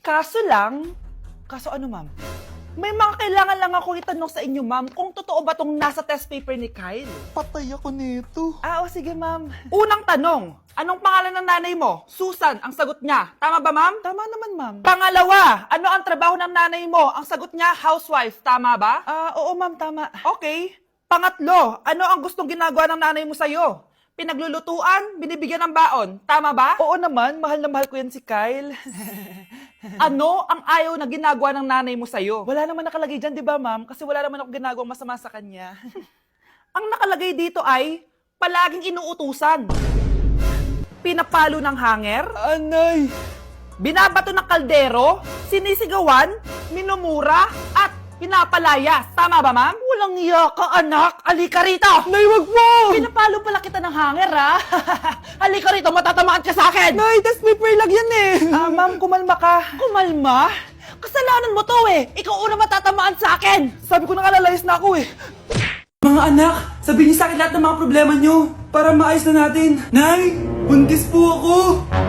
Kaso ano ma'am? May mga kailangan lang ako itanong sa inyo ma'am kung totoo ba tong nasa test paper ni Kyle. Patay ako nito. O sige ma'am. Unang tanong, anong pangalan ng nanay mo? Susan, ang sagot niya. Tama ba ma'am? Tama naman ma'am. Pangalawa, ano ang trabaho ng nanay mo? Ang sagot niya, housewife. Tama ba? Oo ma'am, tama. Okay. Pangatlo, ano ang gustong ginagawa ng nanay mo sa'yo? Pinaglulutuan, binibigyan ng baon. Tama ba? Oo naman, mahal na mahal ko yan si Kyle. Ano ang ayaw na ginagawa ng nanay mo sa'yo? Wala naman nakalagay dyan, di ba ma'am? Kasi wala naman ako ginagawang masama sa kanya. Ang nakalagay dito ay, palaging inuutusan. Pinapalo ng hanger. Anay! Binabato ng kaldero. Sinisigawan. Minumura. At pinapalayas. Tama ba ma'am? Walang iya ka anak. Halika rito. Nay, wag mo! Pinapalo pala kita ng hanger ha. Halika rito, matatamaan ka sa akin. Nay, test paper lang yan eh! Ma'am, kumalma ka. Kumalma? Kasalanan mo to eh. Ikaw una matatamaan sa akin. Sabi ko nakalayas na ako eh. Mga anak, sabihin niyo sa akin lahat ng mga problema niyo para maayos na natin. Nay, buntis po ako.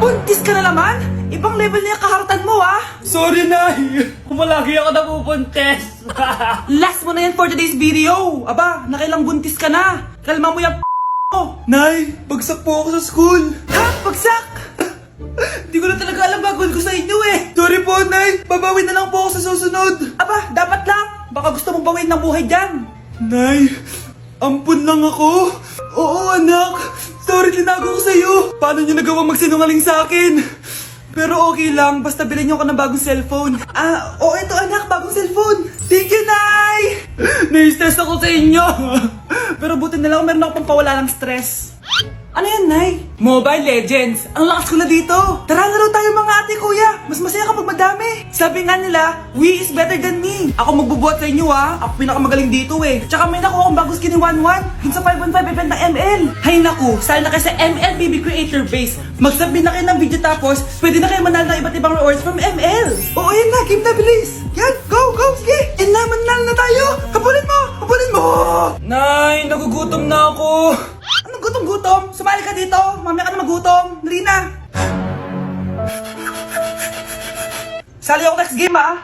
Buntis ka na naman? Ibang level na yung kaharatan mo ah. Sorry, Nay. Kumalagi ako nabubuntis. Last mo na yan for today's video. Aba, nakailang buntis ka na. Kalma mo yung ko. Nay, bagsak po ako sa school. Ha? Bagsak? Hindi ko na talaga alam gagawin ko sa inyo eh. Sorry po, Nay. Babawi na lang po ako sa susunod. Aba, dapat lang. Baka gusto mong bawiin ng buhay dyan. Nay, ampun lang ako. Oo, anak. Sorry, tinago ko sa'yo. Paano niyo nagawang magsinungaling sa akin? Pero okay lang, basta bilhin niyo ako ng bagong cellphone. Ito anak, bagong cellphone. Thank you, Nay! Nai-stress ako sa inyo. Pero buti na lang meron ako pampawala ng stress. Ano yan, Nay? Mobile Legends! Ang lakas ko na dito! Tara na raw tayo mga ate kuya. Mas masaya kapag madami. Sabi nga nila, we is better than me. Ako magbubuhat sa inyo ha. Ako pinakamagaling dito eh. Tsaka may nakuha akong bagong skin ni 1-1. Dun sa 515 event ng ML. Hay naku, sali na kayo sa ML BB Creator Base. Mag-submit na kayo ng video tapos pwede na kayo manalo ng iba't ibang rewards from ML. Oo, yan na. Game na, bilis. Yan, go, go, sige. And na, manalo na tayo. Habulin mo, habulin mo. Nay, nagugutom na ako. Anong gutom-gutom? Sumali ka dito. Mamaya ka na magutom. Dali na. Sali ako next game ah.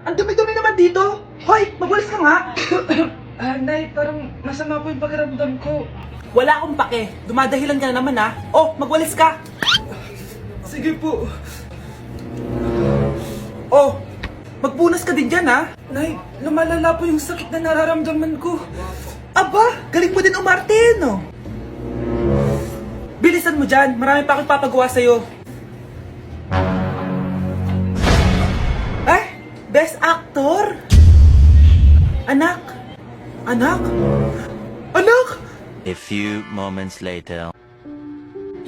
Ang dumi-dumi naman dito. Hoy, magwalis ka nga. Nay, parang masama po yung pakiramdam ko. Wala akong pake. Dumadahilan ka na naman ah. Oh, magwalis ka. Sige po. Oh, magpunas ka din dyan ah. Nay, lumalala po yung sakit na nararamdaman ko. Aba, galing mo din umarte, no? Bilisan mo dyan. Marami pa akong papagawa sa'yo. Best actor? Anak? Anak? Anak? A few moments later.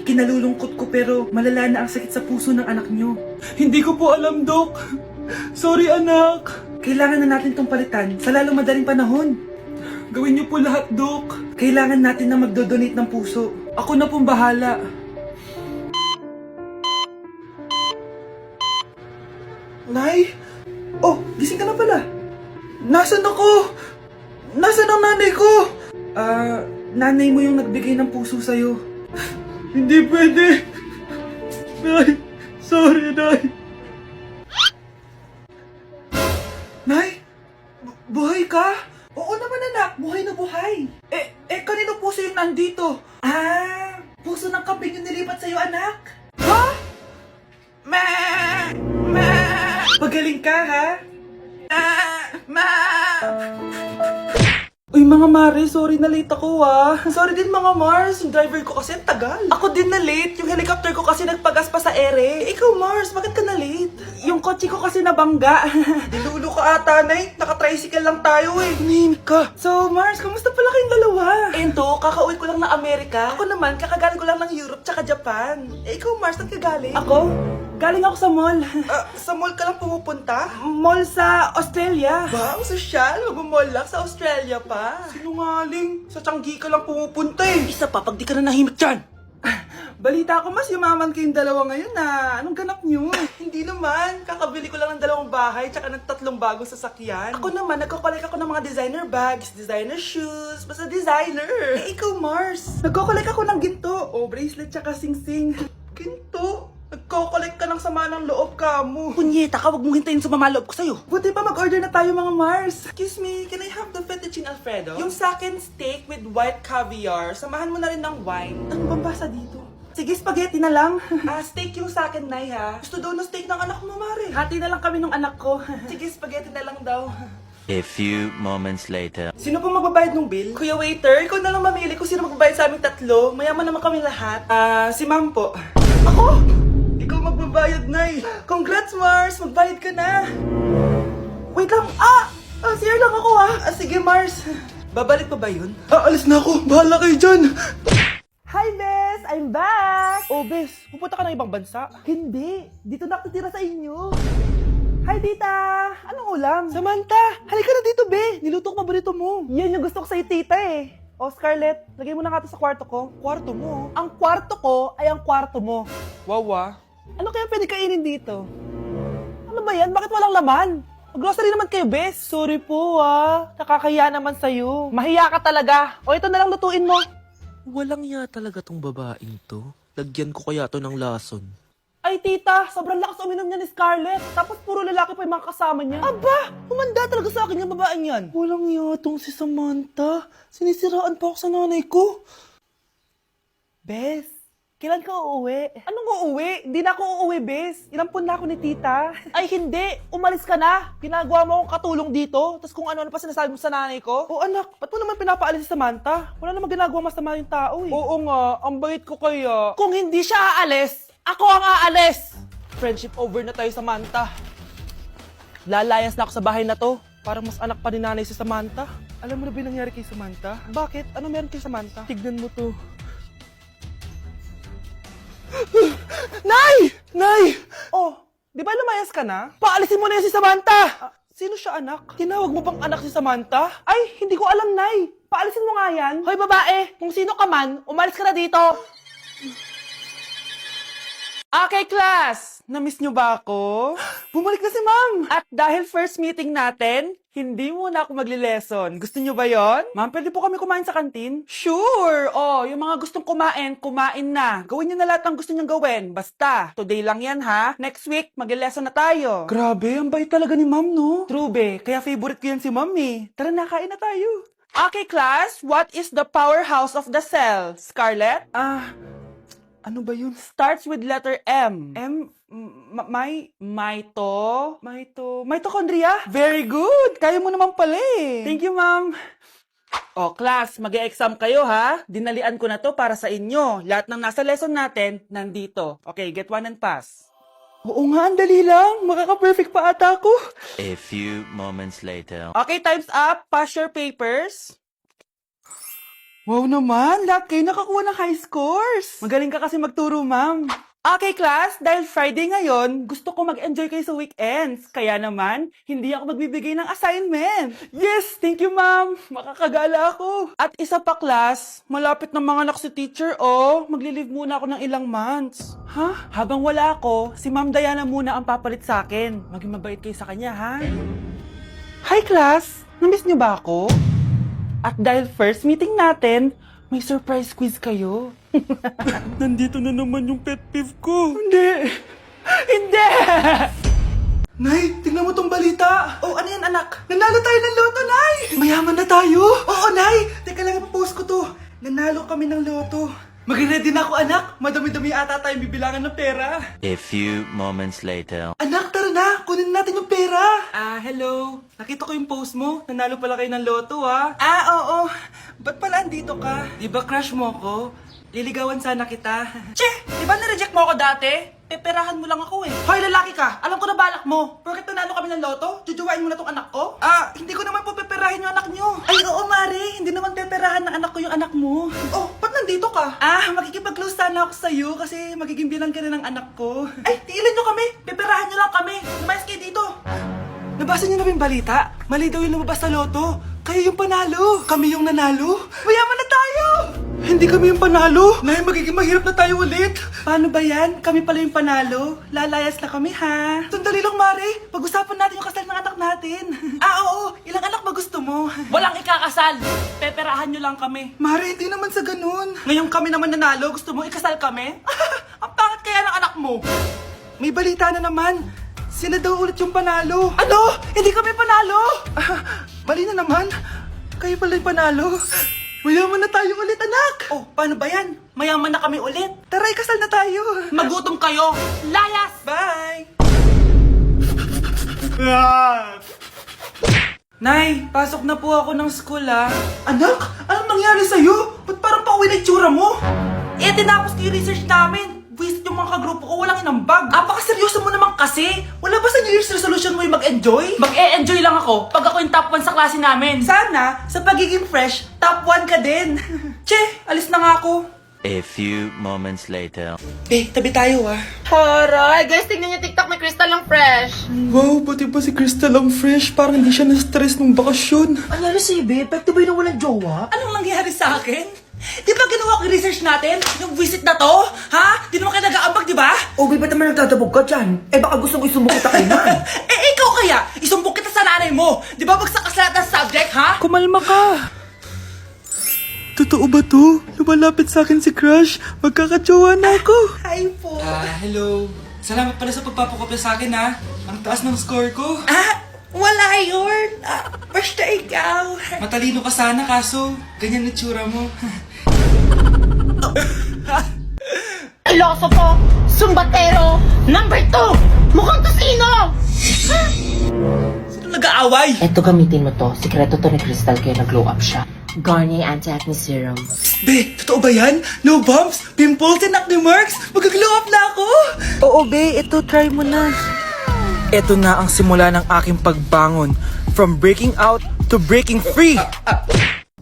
Ikinalulungkot ko pero malala na ang sakit sa puso ng anak nyo. Hindi ko po alam, Dok. Sorry, anak. Kailangan na natin tong palitan sa lalong madaling panahon. Gawin niyo po lahat, Dok. Kailangan natin na magdodonate ng puso. Ako na pong bahala. Nay? Oh, gising ka na pala. Nasaan ako? Nasaan ang nanay ko? Nanay mo yung nagbigay ng puso sa'yo. Hindi pwede. Nay, sorry, Nay. Nay? Buhay ka? Oo naman anak, buhay na buhay. Kanino puso yung nandito? Puso ng kambing yung nilipat sa'yo anak. Ha? Ma! Ma! Pagaling ka ha? Ma! Uy, mga Mare, sorry na late ako ah. Sorry din mga Mars, yung driver ko kasi ang tagal. Ako din na late, yung helicopter ko kasi nagpagas pa sa ere. Ikaw Mars, bakit ka na late? Yung kotse ko kasi nabangga. Dilulo ka ata, Nay. Naka-tricycle lang tayo eh. Nahimik ka. So Mars, kamusta pala kayong dalawa? Ento, kakauwi ko lang ng Amerika. Ako naman, kakagaling ko lang ng Europe tsaka Japan. Ikaw Mars, saan ka galing? Ako? Galing ako sa mall. Sa mall ka lang pumupunta? Mall sa Australia. Ba, ang sosyal. Mag-mall lang sa Australia pa. Sinungaling. Sa Changi ka lang pumupunta eh. Isa pa, pag di ka na nahimik dyan. Balita ko mas yumaman kayong dalawa ngayon na. Anong ganap nyo? Hindi naman. Kakabili ko lang ng 2 bahay tsaka ng 3 bagong sasakyan. Ako naman, nagko-collect ako ng mga designer bags, designer shoes, basta designer. Eh, ikaw, Mars. Nagko-collect ako ng ginto. O, bracelet tsaka sing-sing. Ginto? Nagko-collect ka ng sama ng loob ka mo. Punyeta ka, wag mong hintayin sumama loob ko sa'yo. Buti pa mag-order na tayo mga Mars. Excuse me, can I have the fettuccine Alfredo? Yung sa akin steak with white caviar. Samahan mo na rin ng wine. Ano bang basa dito? Sige, spaghetti na lang. Steak yung sa akin, Nay, ha? Gusto daw ng steak ng anak mo, Mare. Hati na lang kami ng anak ko. Sige, spaghetti na lang daw. A few moments later. Sino pong magbabayad ng bill? Kuya waiter, ikaw na lang mamili kung sino magbabayad sa aming 3. Mayaman naman kami lahat. Si ma'am po. Ako? Ikaw magbabayad, Nay. Congrats, Mars. Magbayad ka na. Wait lang. CR lang ako, sige, Mars. Babalik pa ba yun? Alis na ako. Bahala kayo dyan. Hi, Bes! I'm back! Oh, Bes, pupunta ka ng ibang bansa? Hindi. Dito na ako titira sa inyo. Hi, tita! Anong ulam? Samantha! Halika na dito, Be! Niluto ko paborito mo. Yan yung gusto ko sa'yo, tita eh. Oh, Scarlett, lagay mo na nga ito sa kwarto ko. Kwarto mo? Ang kwarto ko ay ang kwarto mo. Wawa. Ano kaya pwede kainin dito? Ano ba yan? Bakit walang laman? Mag-grocery naman kayo, Bes. Sorry po, Nakakahiya naman sa'yo. Mahiya ka talaga. O, ito na lang lutuin mo. Walang ya talaga tong babaeng to. Lagyan ko kaya to ng lason. Ay, tita, sobrang lakas uminom niya ni Scarlett. Tapos puro lalaki pa yung mga kasama niya. Aba, humanda talaga sa akin yung babaeng yan. Walang yatong si Samantha. Sinisiraan pa ako sa nanay ko. Bes, kailan ka uuwi? Anong uuwi? Hindi na ako uuwi, Bes. Inampun na ako ni tita. Ay, hindi. Umalis ka na. Ginagawa mo akong katulong dito. Tapos kung ano-ano pa sinasabi mo sa nanay ko. Oh, anak, ba't mo naman pinapaalis si Samantha? Wala namang ginagawa masama yung tao eh. Oo nga, ang bait ko kaya. Kung hindi siya aalis, ako ang aalis! Friendship over na tayo, Samantha. Lalayas na ako sa bahay na to. Parang mas anak pa ni nanay si Samantha. Alam mo na ba yung nangyari kay Samantha? Bakit? Ano meron kay Samantha? Tignan mo to. Nay! Nay! Oh, di ba lumayas ka na? Paalisin mo na yan si Samantha! Sino siya, anak? Tinawag mo bang anak si Samantha? Ay, hindi ko alam, Nay. Paalisin mo nga yan. Hoy, babae, kung sino ka man, umalis ka na dito. Okay, class! Na-miss nyo ba ako? Bumalik na si ma'am! At dahil first meeting natin, hindi muna ako magli-lesson. Gusto nyo ba yon? Ma'am, pwede po kami kumain sa kantin? Sure! Oh, yung mga gustong kumain, kumain na. Gawin nyo na lahat ng gusto nyo gawin. Basta, today lang yan ha. Next week, magli-lesson na tayo. Grabe, ang bait talaga ni ma'am, no? True, be. Kaya favorite ko yan si ma'am eh. Tara na, kain na tayo. Okay, class. What is the powerhouse of the cell? Scarlett? Ano ba yun? Starts with letter M. Mitochondria? Very good! Kaya mo naman pala eh. Thank you, ma'am. O, class, mag-e-exam kayo ha. Dinalian ko na to para sa inyo. Lahat ng nasa lesson natin, nandito. Okay, get 1 and pass. Oo nga, ang dali lang. Makaka-perfect pa ata ako. A few moments later. Okay, time's up. Pass your papers. Wow naman, lahat kayo nakakuha ng high scores. Magaling ka kasi magturo, ma'am. Okay, class, dahil Friday ngayon, gusto ko mag-enjoy kayo sa weekends. Kaya naman, hindi ako magbibigay ng assignment. Yes, thank you, ma'am. Makakagala ako. At isa pa, class, malapit na mga anak si teacher, magli-leave muna ako ng ilang months. Ha? Habang wala ako, si Ma'am Diana muna ang papalit sa akin. Maging mabait kayo sa kanya, ha? Hi, class! Namiss niyo ba ako? At dahil first meeting natin, may surprise quiz kayo. Nandito na naman yung pet peeve ko. Hindi! Hindi! Nay, tingnan mo tong balita. Oh, ano yan, anak? Nanalo tayo ng loto, Nay! Mayaman na tayo? Oo, Nay! Teka lang, ipapost ko to. Nanalo kami ng loto. Mag-ready na ako, anak. Madami-dami ata tayong bibilangan ng pera. A few moments later. Anak, tara na. Kunin natin yung pera. Hello. Nakita ko yung post mo. Nanalo pala kayo ng loto, ha? Oo. Ba't pala andito ka? Di ba crush mo ko? Liligawan sana kita. Che! Di ba na-reject mo ako dati? Peperahan mo lang ako eh. Hoy, lalaki ka! Alam ko na balak mo. Porket nanalo kami ng loto, jujuwain mo na tong anak ko? Hindi ko naman po peperahin yung anak nyo. Ay, oo, Mari. Hindi naman peperahan ng anak ko yung anak mo. Oh, ba't nandito ka? Makikipag-close sana ako sa'yo kasi magiging bilang ka na ng anak ko. Ay, tiilan nyo kami. Peperahan nyo lang kami. Lumayas kayo dito. Nabasa niyo na ba yung balita? Mali daw yung lumabas sa loto. Kayo yung panalo. Kami yung nanalo. Mayaman na tayo! hindi kami yung panalo. Nay, magiging mahirap na tayo ulit. Paano ba yan? Kami pala yung panalo. Lalayas na kami, ha? Sandali lang, Mare. Pag-usapan natin yung kasal ng anak natin. Oo. Ilang anak ba gusto mo? Walang ikakasal. Peperahan nyo lang kami. Mare, hindi naman sa ganun. Ngayon kami naman nanalo. Gusto mo ikasal kami? Ang pangit kaya ng anak mo. May balita na naman. Sila daw ulit yung panalo. Ano? Hindi kami panalo. Mali na naman. Kayo pala yung panalo. Mayaman na tayo ulit, anak. Oh, paano ba yan? Mayaman na kami ulit. Tara, ikasal na tayo. Magutom kayo. Layas! Bye! Nay, pasok na po ako ng school, ah. Anak, anong nangyari sa'yo? Ba't parang pauwi na itsura mo? Eh, tinapos ko yung research namin. Buwisit yung mga kagrupo ko, walang inambag. Apaka-seryoso mo naman kasi. Wala ba sa New Year's resolution mo yung mag-enjoy? Mag-e-enjoy lang ako pag ako yung top 1 sa klase namin. Sana, sa pagiging fresh, top 1 ka din. Che, alis na nga ako. A few moments later. Tabi tayo, ah. Haray! Guys, tignan niyo TikTok, may crystal lang fresh. Wow, pati pa si Crystal ang fresh. Parang hindi siya na-stress nung bakasyon. Anyari si Ibe? Epekto ba yun na walang jowa? Anong nangyari sa akin? Di ba ginawa ko yung research natin? Yung visit na to? Ha? Di naman kayo nag-aambag, di ba? Okay, ba't naman nagtatabog ka dyan? Eh baka gusto mo isumbong kita kay man. Ikaw kaya? Isumbok kita sa nanay mo. Di ba bagsak ka sa lahat ng subject, ha? Kumalma ka. Totoo ba to? Lumalapit sa akin si Crush. Magkakatsawa na ako. Hi po. Hello. Salamat pala sa pagpapakopya sa akin, ha? Ang taas ng score ko. Wala yun. Basta ikaw. Matalino ka sana, kaso ganyan na tsura mo. Filosofo, sumbatero, number 2, mukhang tosino! Sino nag-aaway? Eto gamitin mo to, sikreto to ni Crystal kaya nag-glow up siya. Garnier Anti-Acne Serum. Be, totoo ba yan? No bumps, pimples, and acne marks? Mag-glow up na ako! Oo, be. Ito, try mo na. Ito na ang simula ng aking pagbangon. From breaking out to breaking free.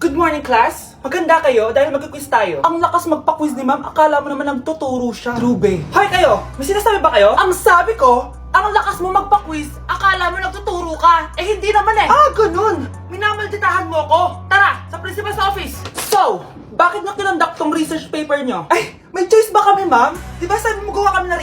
Good morning, class. Maganda kayo dahil mag-quiz tayo. Ang lakas magpa-quiz ni ma'am. Akala mo naman nagtuturo siya. True, be. Hoy kayo! May sinasabi ba kayo? Ang sabi ko, ang lakas mo magpa-quiz. Akala mo nagtuturo ka. Eh, hindi naman eh. Ganun. Minamalditahan mo ako. Tara, sa principal's office. So, bakit nyo kinonduct tong research paper nyo? Ay, may choice ba kami, ma'am? Di ba sabi mo gawa kami na